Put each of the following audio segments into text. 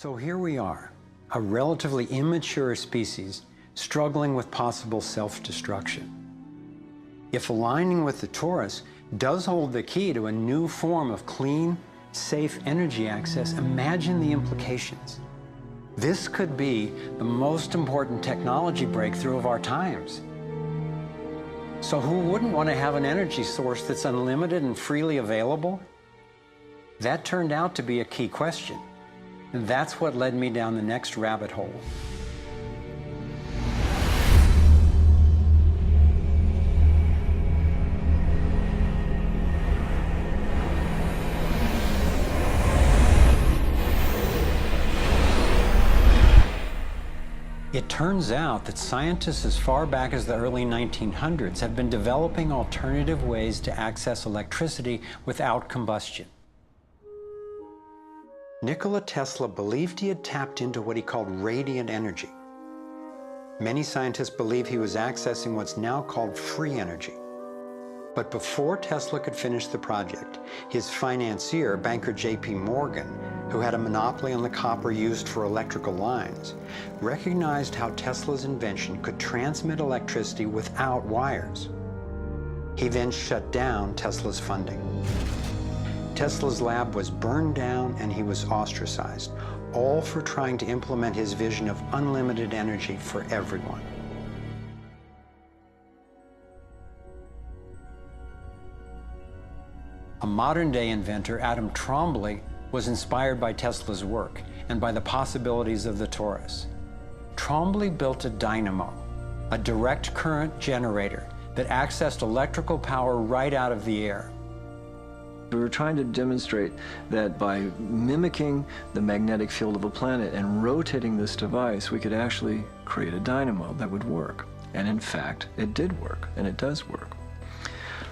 So here we are, a relatively immature species struggling with possible self-destruction. If aligning with the torus does hold the key to a new form of clean, safe energy access, imagine the implications. This could be the most important technology breakthrough of our times. So who wouldn't want to have an energy source that's unlimited and freely available? That turned out to be a key question. And that's what led me down the next rabbit hole. It turns out that scientists as far back as the early 1900s have been developing alternative ways to access electricity without combustion. Nikola Tesla believed he had tapped into what he called radiant energy. Many scientists believe he was accessing what's now called free energy. But before Tesla could finish the project, his financier, banker J.P. Morgan, who had a monopoly on the copper used for electrical lines, recognized how Tesla's invention could transmit electricity without wires. He then shut down Tesla's funding. Tesla's lab was burned down and he was ostracized, all for trying to implement his vision of unlimited energy for everyone. A modern-day inventor, Adam Trombly, was inspired by Tesla's work and by the possibilities of the torus. Trombly built a dynamo, a direct current generator that accessed electrical power right out of the air. We were trying to demonstrate that by mimicking the magnetic field of a planet and rotating this device, we could actually create a dynamo that would work. And in fact, it did work, and it does work.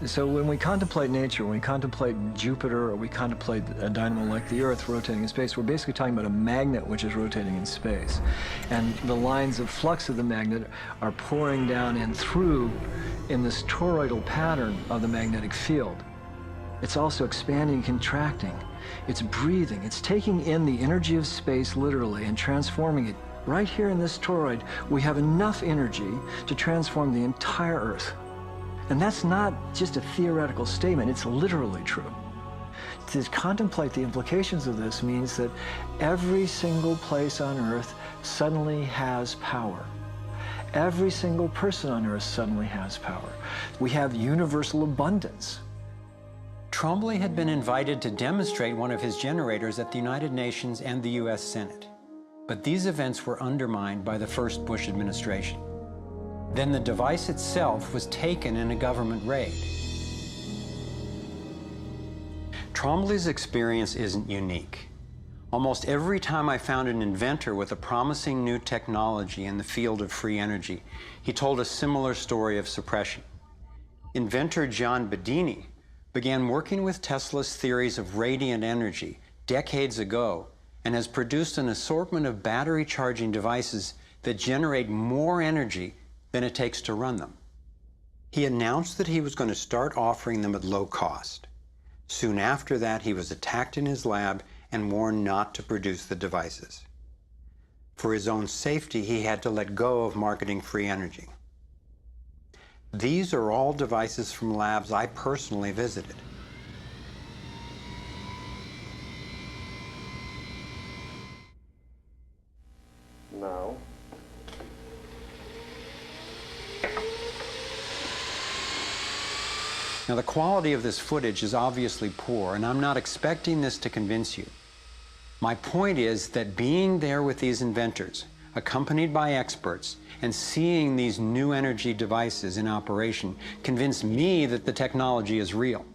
So when we contemplate nature, when we contemplate Jupiter, or we contemplate a dynamo like the Earth rotating in space, we're basically talking about a magnet which is rotating in space. And the lines of flux of the magnet are pouring down and through in this toroidal pattern of the magnetic field. It's also expanding and contracting. It's breathing. It's taking in the energy of space literally and transforming it. Right here in this toroid, we have enough energy to transform the entire Earth. And that's not just a theoretical statement, it's literally true. To contemplate the implications of this means that every single place on Earth suddenly has power. Every single person on Earth suddenly has power. We have universal abundance. Trombly had been invited to demonstrate one of his generators at the United Nations and the US Senate. But these events were undermined by the first Bush administration. Then the device itself was taken in a government raid. Trombly's experience isn't unique. Almost every time I found an inventor with a promising new technology in the field of free energy, he told a similar story of suppression. Inventor John Bedini began working with Tesla's theories of radiant energy decades ago and has produced an assortment of battery charging devices that generate more energy than it takes to run them. He announced that he was going to start offering them at low cost. Soon after that, he was attacked in his lab and warned not to produce the devices. For his own safety, he had to let go of marketing free energy. These are all devices from labs I personally visited. Now. Now, the quality of this footage is obviously poor, and I'm not expecting this to convince you. My point is that being there with these inventors, accompanied by experts, and seeing these new energy devices in operation convinced me that the technology is real.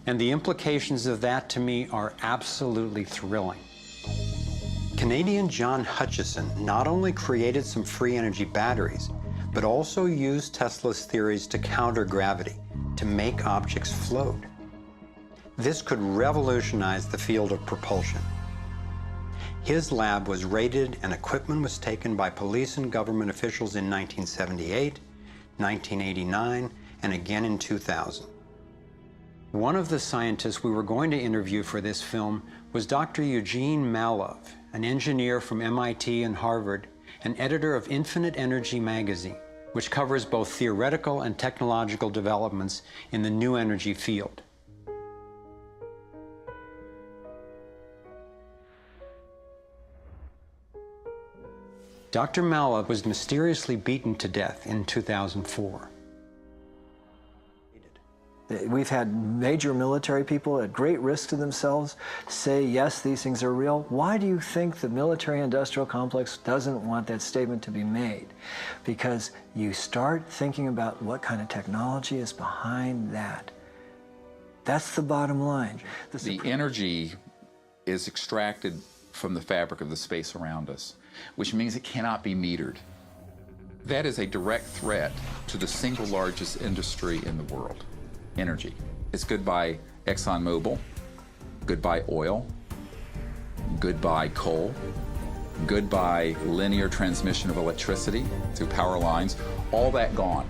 And the implications of that to me are absolutely thrilling. Canadian John Hutchison not only created some free energy batteries, but also used Tesla's theories to counter gravity, to make objects float. This could revolutionize the field of propulsion. His lab was raided and equipment was taken by police and government officials in 1978, 1989, and again in 2000. One of the scientists we were going to interview for this film was Dr. Eugene Malov, an engineer from MIT and Harvard, and editor of Infinite Energy magazine, which covers both theoretical and technological developments in the new energy field. Dr. Malla was mysteriously beaten to death in 2004. We've had major military people at great risk to themselves say, yes, these things are real. Why do you think the military-industrial complex doesn't want that statement to be made? Because you start thinking about what kind of technology is behind that. That's the bottom line. The energy is extracted from the fabric of the space around us, which means it cannot be metered. That is a direct threat to the single largest industry in the world. Energy. It's goodbye ExxonMobil, goodbye oil, goodbye coal, goodbye linear transmission of electricity through power lines, all that gone.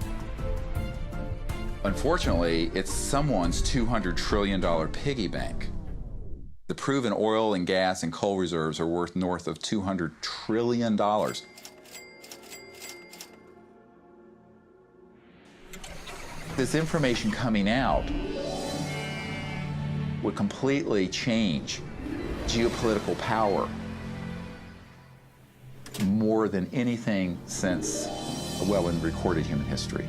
Unfortunately, it's someone's $200 trillion piggy bank. The proven oil and gas and coal reserves are worth north of $200 trillion. This information coming out would completely change geopolitical power more than anything since, well, in recorded human history.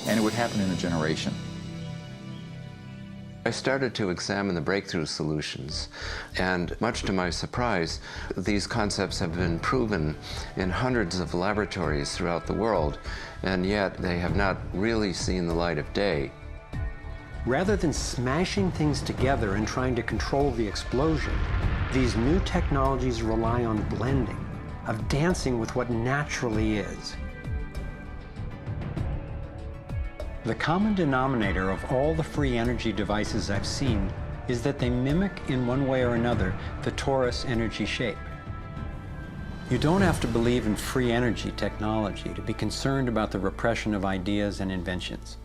And it would happen in a generation. I started to examine the breakthrough solutions, and much to my surprise, these concepts have been proven in hundreds of laboratories throughout the world, and yet they have not really seen the light of day. Rather than smashing things together and trying to control the explosion, these new technologies rely on blending, of dancing with what naturally is. The common denominator of all the free energy devices I've seen is that they mimic, in one way or another, the torus energy shape. You don't have to believe in free energy technology to be concerned about the repression of ideas and inventions.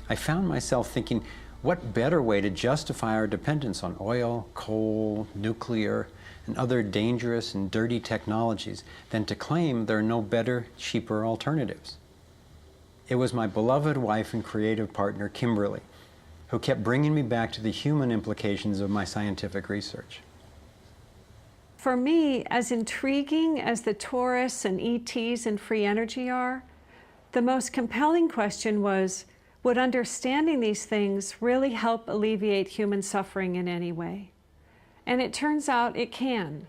I found myself thinking, what better way to justify our dependence on oil, coal, nuclear, and other dangerous and dirty technologies than to claim there are no better, cheaper alternatives? It was my beloved wife and creative partner, Kimberly, who kept bringing me back to the human implications of my scientific research. For me, as intriguing as the torus and ETs and free energy are, the most compelling question was, would understanding these things really help alleviate human suffering in any way? And it turns out it can.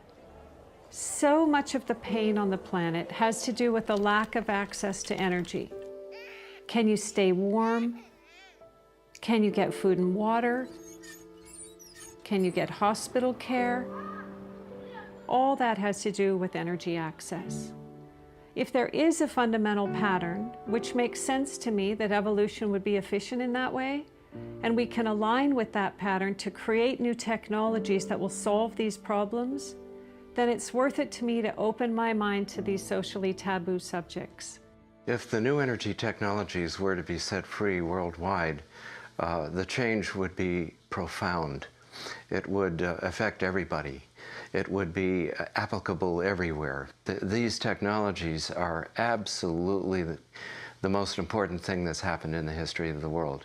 So much of the pain on the planet has to do with the lack of access to energy. Can you stay warm? Can you get food and water? Can you get hospital care? All that has to do with energy access. If there is a fundamental pattern, which makes sense to me that evolution would be efficient in that way, and we can align with that pattern to create new technologies that will solve these problems, then it's worth it to me to open my mind to these socially taboo subjects. If the new energy technologies were to be set free worldwide, the change would be profound. It would affect everybody. It would be applicable everywhere. These technologies are absolutely the most important thing that's happened in the history of the world.